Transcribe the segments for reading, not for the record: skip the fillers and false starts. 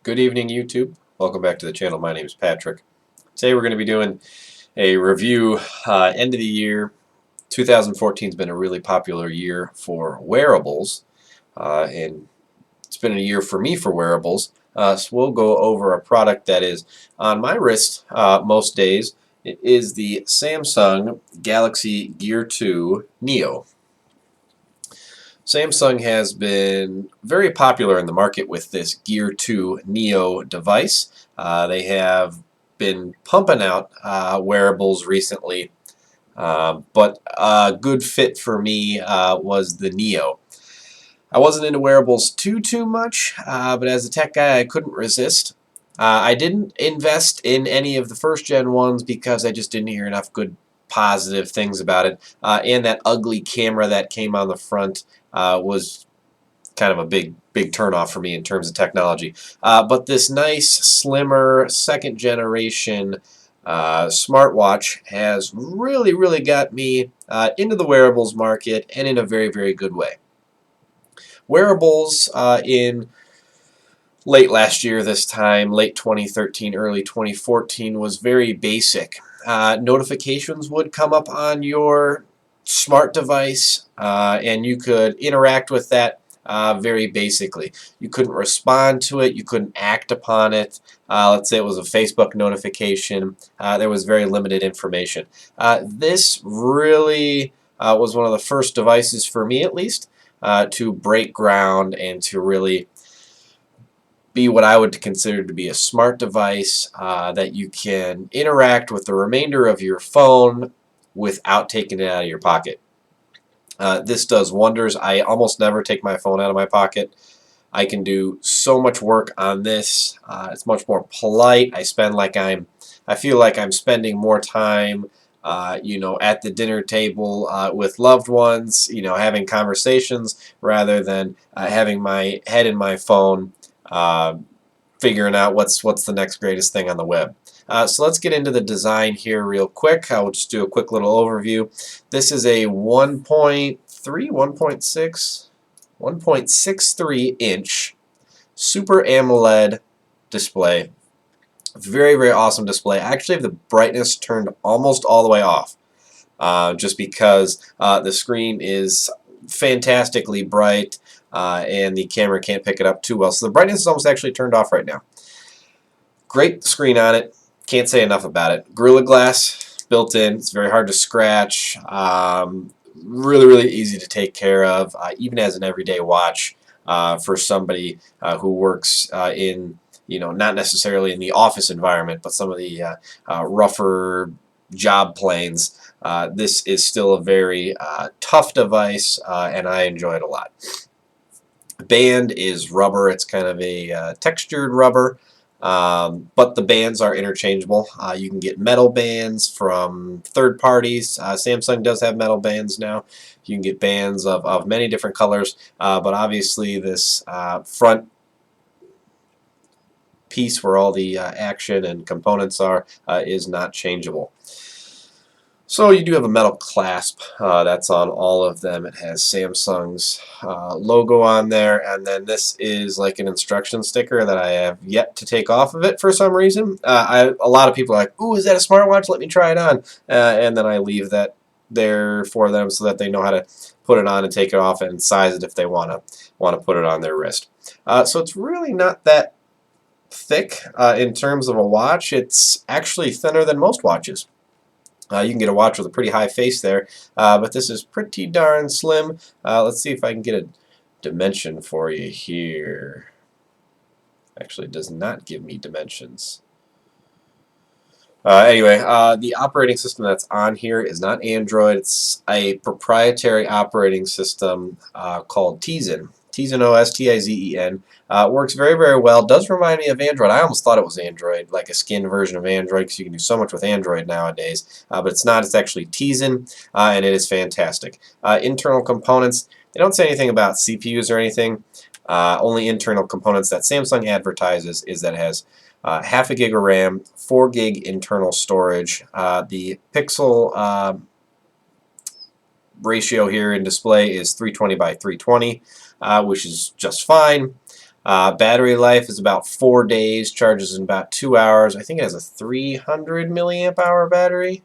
Good evening, YouTube. Welcome back to the channel. My name is Patrick. Today we're going to be doing a review. End of the year. 2014 has been a really popular year for wearables, and it's been a year for me for wearables. So we'll go over a product that is on my wrist most days. It is the Samsung Galaxy Gear 2 Neo. Samsung has been very popular in the market with this Gear 2 Neo device. They have been pumping out wearables recently, but a good fit for me was the Neo. I wasn't into wearables too much, but as a tech guy I couldn't resist. I didn't invest in any of the first gen ones because I just didn't hear enough good positive things about it, and that ugly camera that came on the front was kind of a big turnoff for me in terms of technology. But this nice, slimmer, second generation smartwatch has really got me into the wearables market, and in a very good way. Wearables in late last year, this time, late 2013, early 2014, was very basic. Notifications would come up on your smart device, and you could interact with that very basically. You couldn't respond to it, you couldn't act upon it. Let's say it was a Facebook notification. There was very limited information. This really was one of the first devices, for me at least, to break ground and to really be what I would consider to be a smart device that you can interact with the remainder of your phone without taking it out of your pocket. This does wonders. I almost never take my phone out of my pocket. I can do so much work on this. It's much more polite. I feel like I'm spending more time at the dinner table with loved ones, having conversations, rather than having my head in my phone, figuring out what's the next greatest thing on the web. So let's get into the design here real quick. I will just do a quick little overview. This is a 1.63 inch Super AMOLED display. Very awesome display. I actually have the brightness turned almost all the way off, just because the screen is fantastically bright, and the camera can't pick it up too well. So the brightness is almost actually turned off right now. Great screen on it. Can't say enough about it. Gorilla Glass built in. It's very hard to scratch. Really easy to take care of, even as an everyday watch for somebody who works in, not necessarily in the office environment, but some of the rougher job planes. This is still a very tough device, and I enjoy it a lot. The band is rubber. It's kind of a textured rubber, but the bands are interchangeable. You can get metal bands from third parties. Samsung does have metal bands now. You can get bands of many different colors, but obviously this front piece where all the action and components are is not changeable. So you do have a metal clasp that's on all of them. It has Samsung's logo on there, and then this is like an instruction sticker that I have yet to take off of it for some reason. A lot of people are like, "Ooh, is that a smartwatch? Let me try it on," and then I leave that there for them so that they know how to put it on and take it off and size it if they want to put it on their wrist. So it's really not that thick in terms of a watch. It's actually thinner than most watches. You can get a watch with a pretty high face there, but this is pretty darn slim. Let's see if I can get a dimension for you here. Actually, it does not give me dimensions. Anyway, the operating system that's on here is not Android. It's a proprietary operating system called Tizen. Tizen OS, Tizen. Works very well. Does remind me of Android. I almost thought it was Android, like a skinned version of Android, because you can do so much with Android nowadays. But it's not. It's actually Tizen, and it is fantastic. Internal components. They don't say anything about CPUs or anything. Only internal components that Samsung advertises is that it has half a gig of RAM, 4 gig internal storage. The pixel ratio here in display is 320 by 320, which is just fine. Battery life is about 4 days, charges in about 2 hours. I think it has a 300 milliamp hour battery.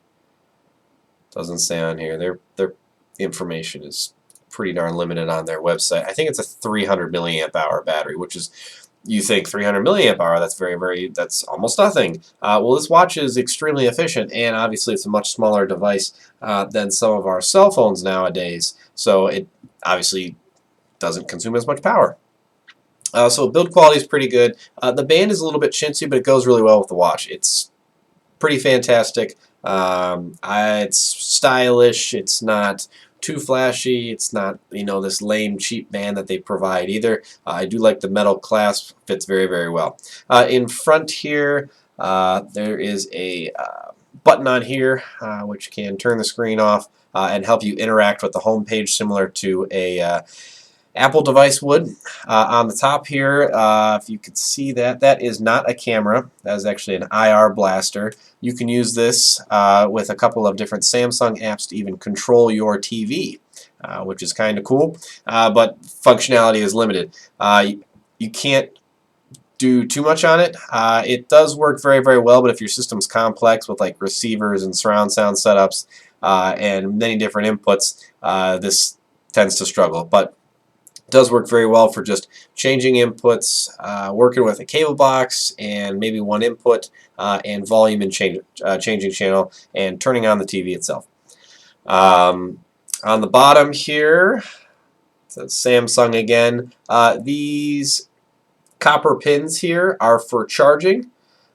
Doesn't say on here. Their information is pretty darn limited on their website. I think it's a 300 milliamp hour battery, which is, you think 300 milliamp hour, that's almost nothing. Well, this watch is extremely efficient, and obviously it's a much smaller device than some of our cell phones nowadays, so it obviously doesn't consume as much power. So build quality is pretty good. The band is a little bit chintzy, but it goes really well with the watch. It's pretty fantastic. It's stylish. It's not too flashy. It's not, this lame cheap band that they provide either. I do like the metal clasp. Fits very, very well. In front here, there is a button on here which can turn the screen off and help you interact with the home page, similar to a Apple device would. On the top here, if you could see that is not a camera. That is actually an IR blaster. You can use this with a couple of different Samsung apps to even control your TV, which is kind of cool, but functionality is limited. You can't do too much on it. It does work very, very well, but if your system's complex with like receivers and surround sound setups and many different inputs, this tends to struggle. But does work very well for just changing inputs, working with a cable box and maybe one input, and volume and changing channel, and turning on the TV itself. On the bottom here, it says Samsung again. These copper pins here are for charging,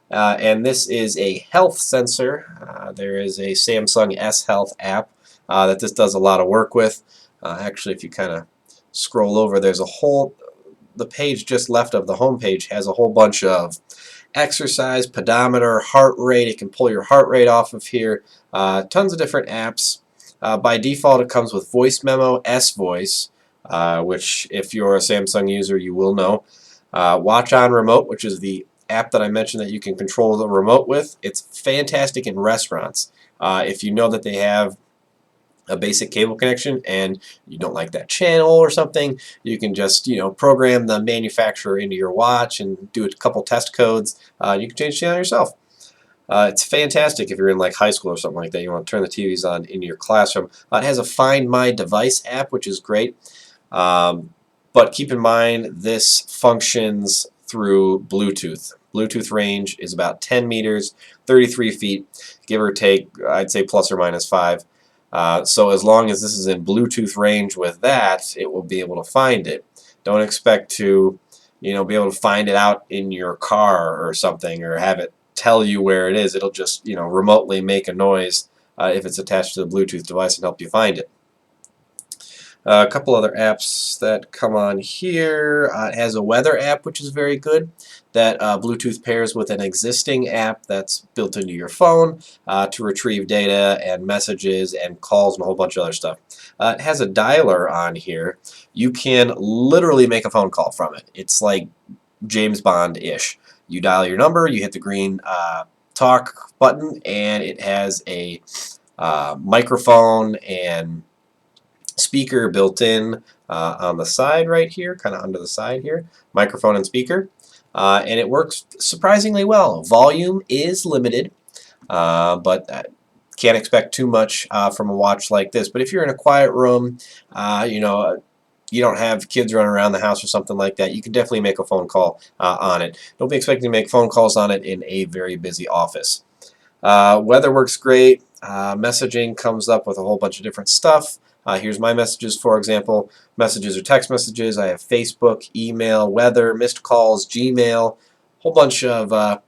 and this is a health sensor. There is a Samsung S Health app that this does a lot of work with. Actually, if you kind of scroll over, there's the page just left of the home page has a whole bunch of exercise, pedometer, heart rate. It can pull your heart rate off of here. Tons of different apps. By default, it comes with voice memo, S-Voice, which if you're a Samsung user, you will know. Watch on Remote, which is the app that I mentioned that you can control the remote with. It's fantastic in restaurants. If you know that they have a basic cable connection and you don't like that channel or something, you can just program the manufacturer into your watch and do a couple test codes. You can change the channel yourself. It's fantastic if you're in like high school or something like that. You want to turn the TVs on in your classroom. It has a Find My Device app, which is great. But keep in mind, this functions through Bluetooth. Bluetooth range is about 10 meters, 33 feet, give or take, I'd say plus or minus 5. So as long as this is in Bluetooth range with that, it will be able to find it. Don't expect to, be able to find it out in your car or something, or have it tell you where it is. It'll just, remotely make a noise if it's attached to the Bluetooth device and help you find it. A couple other apps that come on here. It has a weather app, which is very good, that Bluetooth pairs with an existing app that's built into your phone to retrieve data and messages and calls and a whole bunch of other stuff. It has a dialer on here. You can literally make a phone call from it. It's like James Bond-ish. You dial your number, you hit the green talk button, and it has a microphone and speaker built in on the side right here, kind of under the side here, microphone and speaker, and it works surprisingly well. Volume is limited, but can't expect too much from a watch like this. But if you're in a quiet room, you don't have kids running around the house or something like that, you can definitely make a phone call on it. Don't be expecting to make phone calls on it in a very busy office. Weather works great. Messaging comes up with a whole bunch of different stuff. Here's my messages, for example. Messages or text messages. I have Facebook, email, weather, missed calls, Gmail, whole bunch of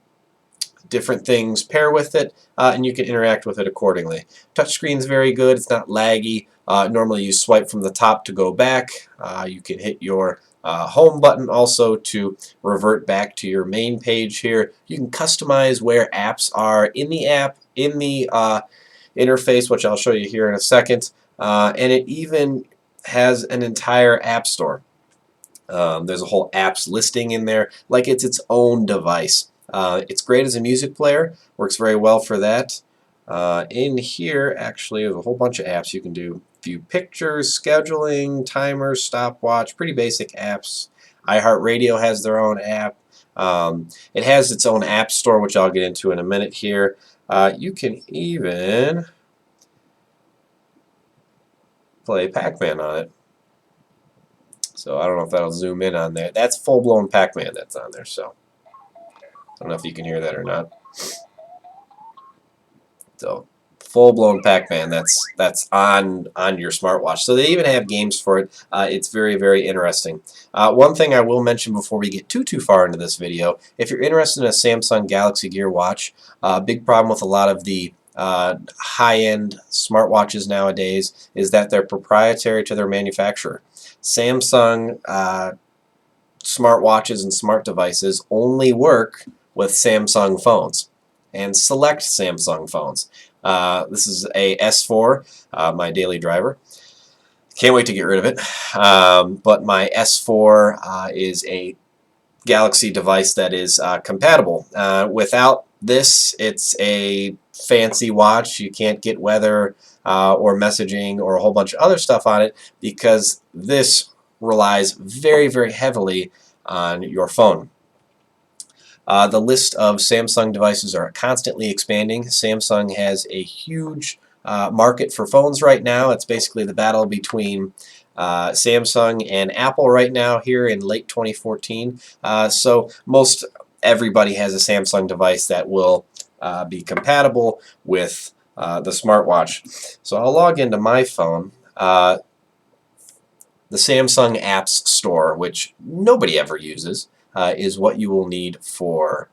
different things pair with it, and you can interact with it accordingly. Touchscreen's very good. It's not laggy. Normally you swipe from the top to go back. You can hit your home button also to revert back to your main page here. You can customize where apps are in the app, in the interface, which I'll show you here in a second. And it even has an entire app store. There's a whole apps listing in there, like it's its own device. It's great as a music player, works very well for that. In here, actually, there's a whole bunch of apps you can do. View pictures, scheduling, timers, stopwatch, pretty basic apps. iHeartRadio has their own app. It has its own app store, which I'll get into in a minute here. You can even play Pac-Man on it. So I don't know if that'll zoom in on there. That's full-blown Pac-Man that's on there. So I don't know if you can hear that or not. So full-blown Pac-Man, that's on your smartwatch. So they even have games for it. It's very, very interesting. One thing I will mention before we get too far into this video, if you're interested in a Samsung Galaxy Gear watch, big problem with a lot of the high-end smartwatches nowadays is that they're proprietary to their manufacturer. Samsung smartwatches and smart devices only work with Samsung phones and select Samsung phones. This is a S4, my daily driver. Can't wait to get rid of it. But my S4 is a Galaxy device that is compatible. Without this, it's a fancy watch. You can't get weather or messaging or a whole bunch of other stuff on it because this relies very, very heavily on your phone. The list of Samsung devices are constantly expanding. Samsung has a huge market for phones right now. It's basically the battle between Samsung and Apple right now here in late 2014. So most everybody has a Samsung device that will be compatible with the smartwatch. So I'll log into my phone. The Samsung Apps Store, which nobody ever uses, is what you will need for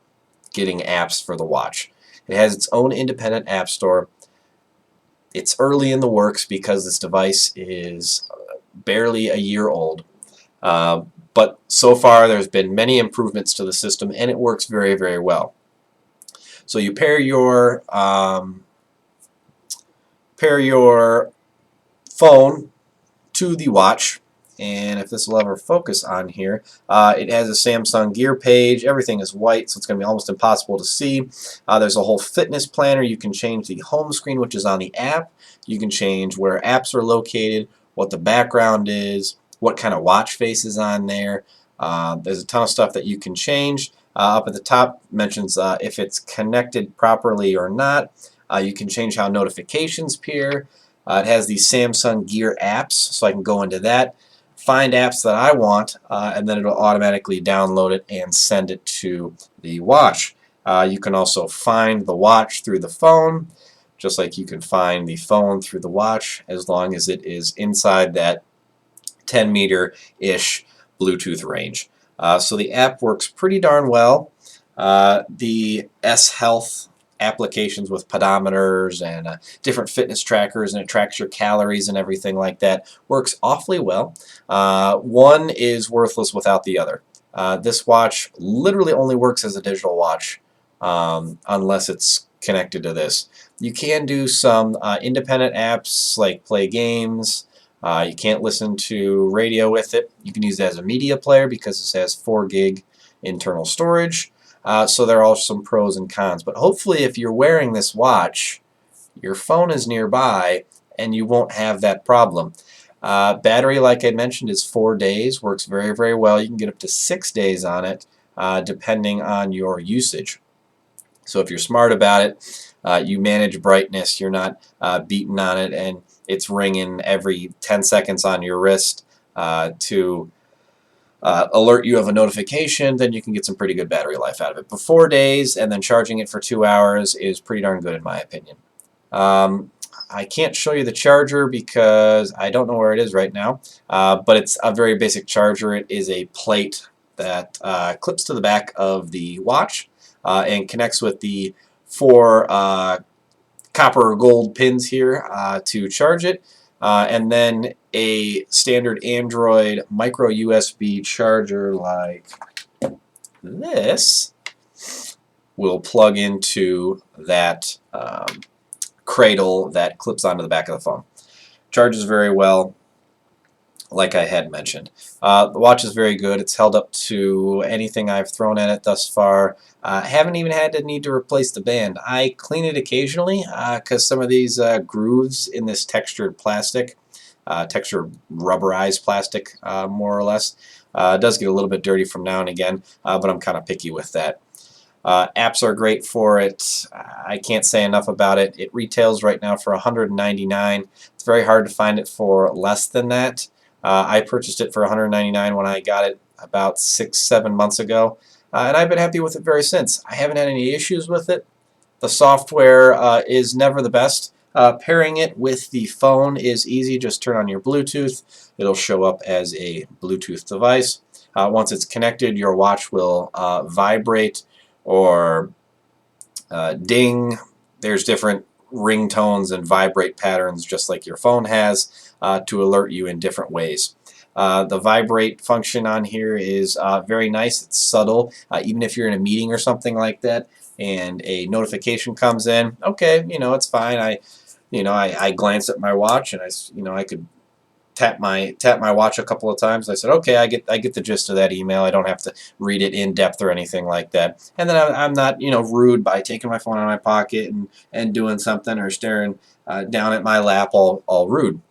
getting apps for the watch. It has its own independent app store. It's early in the works because this device is barely a year old. But so far there's been many improvements to the system and it works very, very well. So you pair your phone to the watch, and if this will ever focus on here, it has a Samsung Gear page. Everything is white, so it's going to be almost impossible to see. There's a whole fitness planner. You can change the home screen, which is on the app. You can change where apps are located, what the background is, what kind of watch face is on there. There's a ton of stuff that you can change. Up at the top mentions if it's connected properly or not. You can change how notifications appear. It has these Samsung Gear apps, so I can go into that, find apps that I want, and then it'll automatically download it and send it to the watch. You can also find the watch through the phone, just like you can find the phone through the watch, as long as it is inside that 10-meter-ish Bluetooth range. So the app works pretty darn well. The S Health applications with pedometers and different fitness trackers, and it tracks your calories and everything like that, works awfully well. One is worthless without the other. This watch literally only works as a digital watch unless it's connected to this. You can do some independent apps like play games. You can't listen to radio with it. You can use it as a media player because this has 4 gig internal storage. So there are some pros and cons. But hopefully if you're wearing this watch, your phone is nearby and you won't have that problem. Battery, like I mentioned, is 4 days. Works very, very well. You can get up to 6 days on it depending on your usage. So if you're smart about it, you manage brightness, you're not beating on it, and it's ringing every 10 seconds on your wrist to alert you of a notification, then you can get some pretty good battery life out of it. But 4 days and then charging it for 2 hours is pretty darn good in my opinion. I can't show you the charger because I don't know where it is right now, but it's a very basic charger. It is a plate that clips to the back of the watch and connects with the 4 copper or gold pins here to charge it, and then a standard Android micro USB charger like this will plug into that cradle that clips onto the back of the phone. Charges very well, like I had mentioned. The watch is very good. It's held up to anything I've thrown at it thus far. Haven't even had to need to replace the band. I clean it occasionally because some of these grooves in this textured plastic, textured rubberized plastic more or less, It does get a little bit dirty from now and again, but I'm kind of picky with that. Apps are great for it. I can't say enough about it. It retails right now for $199. It's very hard to find it for less than that. I purchased it for $199 when I got it about 6-7 months ago, and I've been happy with it very since. I haven't had any issues with it. The software is never the best. Pairing it with the phone is easy. Just turn on your Bluetooth. It'll show up as a Bluetooth device. Once it's connected, your watch will vibrate or ding. There's different ringtones and vibrate patterns, just like your phone has, to alert you in different ways. The vibrate function on here is very nice. It's subtle. Even if you're in a meeting or something like that and a notification comes in, okay, it's fine. I glance at my watch and I could tap my watch a couple of times. I said, okay, I get the gist of that email. I don't have to read it in depth or anything like that. And then I'm not rude by taking my phone out of my pocket and doing something or staring down at my lap all rude.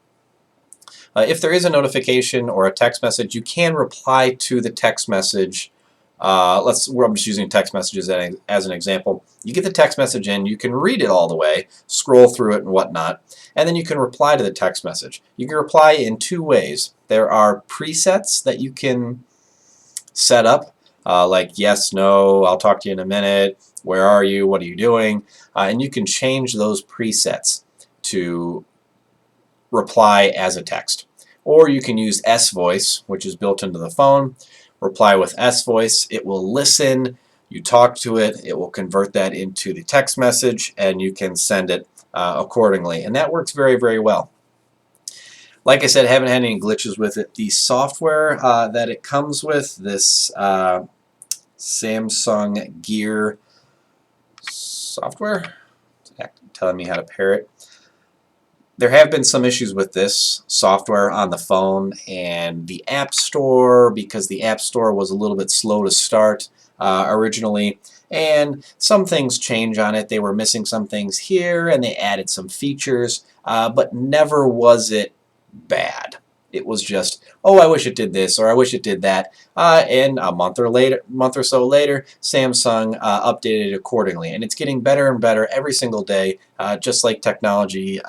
If there is a notification or a text message, you can reply to the text message. I'm just using text messages as an example. You get the text message in, you can read it all the way, scroll through it and whatnot, and then you can reply to the text message. You can reply in two ways. There are presets that you can set up, like yes, no, I'll talk to you in a minute, where are you, what are you doing, and you can change those presets to reply as a text. Or you can use S-Voice, which is built into the phone. Reply with S-Voice. It will listen, you talk to it, it will convert that into the text message, and you can send it accordingly. And that works very, very well. Like I said, I haven't had any glitches with it. The software that it comes with, this Samsung Gear software, it's telling me how to pair it. There have been some issues with this software on the phone and the App Store, because the App Store was a little bit slow to start originally, and some things change on it. They were missing some things here and they added some features, but never was it bad. It was just, oh, I wish it did this or I wish it did that, and a month or so later, Samsung updated it accordingly, and it's getting better and better every single day, just like technology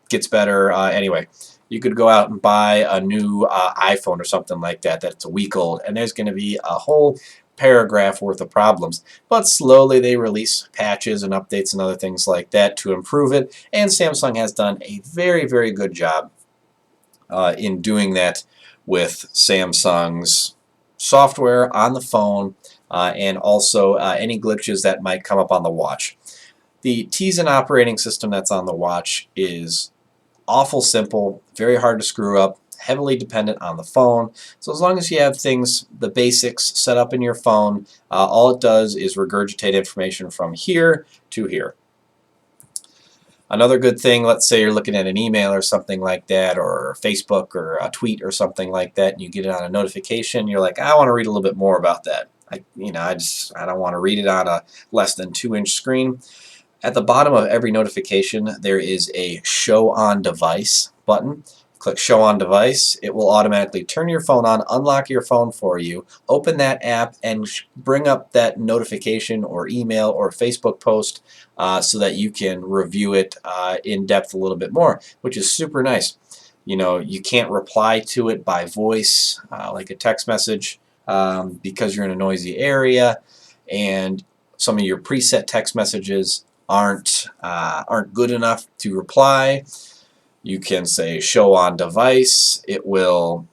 gets better. Anyway, you could go out and buy a new iPhone or something like that that's a week old, and there's going to be a whole paragraph worth of problems. But slowly they release patches and updates and other things like that to improve it, and Samsung has done a very, very good job in doing that with Samsung's software on the phone, and also any glitches that might come up on the watch. The Tizen operating system that's on the watch is awful simple, very hard to screw up, heavily dependent on the phone. So as long as you have things, the basics set up in your phone, all it does is regurgitate information from here to here. Another good thing, let's say you're looking at an email or something like that, or Facebook or a tweet or something like that, and you get it on a notification, you're like, I want to read a little bit more about that. I don't want to read it on a less than 2-inch screen. At the bottom of every notification, there is a Show on Device button. Click Show on Device. It will automatically turn your phone on, unlock your phone for you, open that app, and bring up that notification or email or Facebook post so that you can review it in depth a little bit more, which is super nice. You can't reply to it by voice like a text message because you're in a noisy area, and some of your preset text messages aren't good enough to reply. You can say Show on Device. It will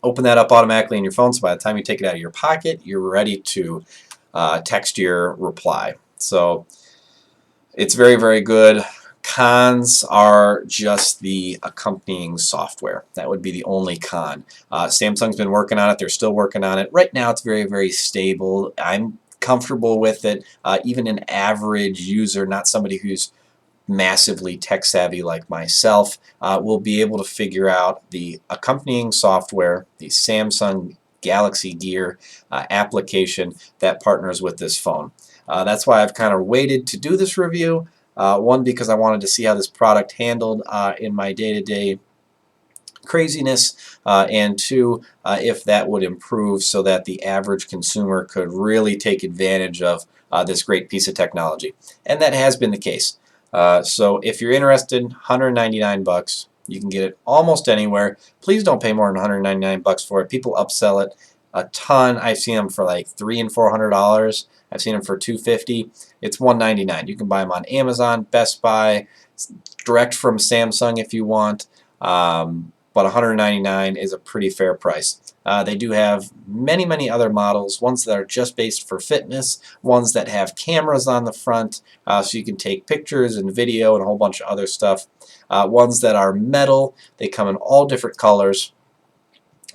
open that up automatically in your phone, so by the time you take it out of your pocket, you're ready to text your reply. So it's very, very good. Cons are just the accompanying software. That would be the only con. Samsung's been working on it. They're still working on it. Right now it's very, very stable. I'm comfortable with it. Even an average user, not somebody who's massively tech savvy like myself, will be able to figure out the accompanying software, the Samsung Galaxy Gear application that partners with this phone. That's why I've kind of waited to do this review. One, because I wanted to see how this product handled in my day-to-day craziness, and two, if that would improve so that the average consumer could really take advantage of this great piece of technology. And that has been the case. So if you're interested, 199 bucks. You can get it almost anywhere. Please don't pay more than 199 bucks for it. People upsell it a ton. I've seen them for like $300 and $400. I've seen them for $250. It's $199. You can buy them on Amazon, Best Buy, direct from Samsung if you want. But $199 is a pretty fair price. They do have many, many other models, ones that are just based for fitness, ones that have cameras on the front so you can take pictures and video and a whole bunch of other stuff. Ones that are metal, they come in all different colors.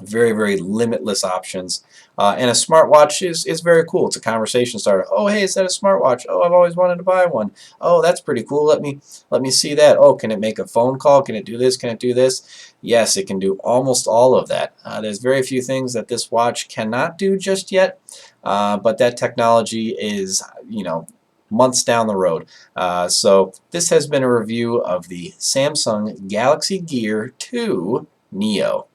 Very, very limitless options. And a smartwatch is very cool. It's a conversation starter. Oh, hey, is that a smartwatch? Oh, I've always wanted to buy one. Oh, that's pretty cool. Let me see that. Oh, can it make a phone call? Can it do this? Can it do this? Yes, it can do almost all of that. There's very few things that this watch cannot do just yet, but that technology is, months down the road. So this has been a review of the Samsung Galaxy Gear 2 Neo.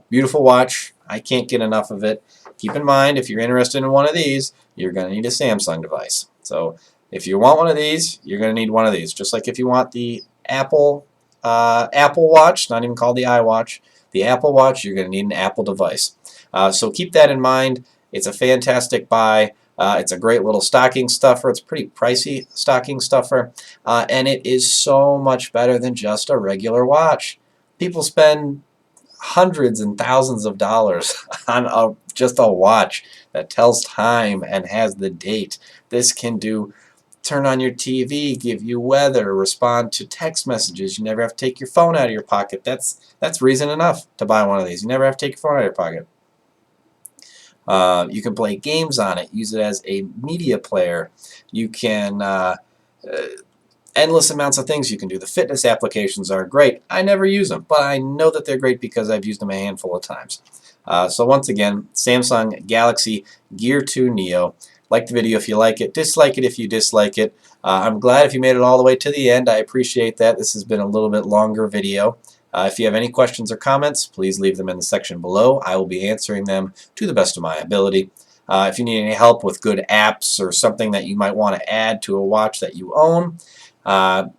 Beautiful watch. I can't get enough of it. Keep in mind, if you're interested in one of these, you're going to need a Samsung device. So if you want one of these, you're going to need one of these. Just like if you want the Apple Watch, not even called the iWatch, the Apple Watch, you're going to need an Apple device. So keep that in mind. It's a fantastic buy. It's a great little stocking stuffer. It's a pretty pricey stocking stuffer. And it is so much better than just a regular watch. People spend hundreds and thousands of dollars on just a watch that tells time and has the date. This can turn on your TV, give you weather, respond to text messages. You never have to take your phone out of your pocket. That's reason enough to buy one of these. You never have to take your phone out of your pocket. You can play games on it, use it as a media player. You can endless amounts of things you can do. The fitness applications are great. I never use them, but I know that they're great because I've used them a handful of times. So once again, Samsung Galaxy Gear 2 Neo. Like the video if you like it. Dislike it if you dislike it. I'm glad if you made it all the way to the end. I appreciate that. This has been a little bit longer video. If you have any questions or comments, please leave them in the section below. I will be answering them to the best of my ability. If you need any help with good apps or something that you might want to add to a watch that you own,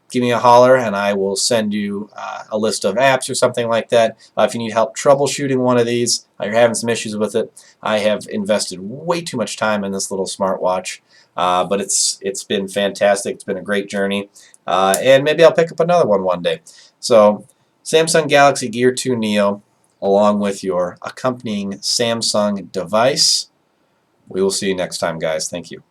give me a holler and I will send you a list of apps or something like that. If you need help troubleshooting one of these, you're having some issues with it, I have invested way too much time in this little smartwatch, but it's been fantastic. It's been a great journey, and maybe I'll pick up another one day. So Samsung Galaxy Gear 2 Neo along with your accompanying Samsung device. We will see you next time, guys. Thank you.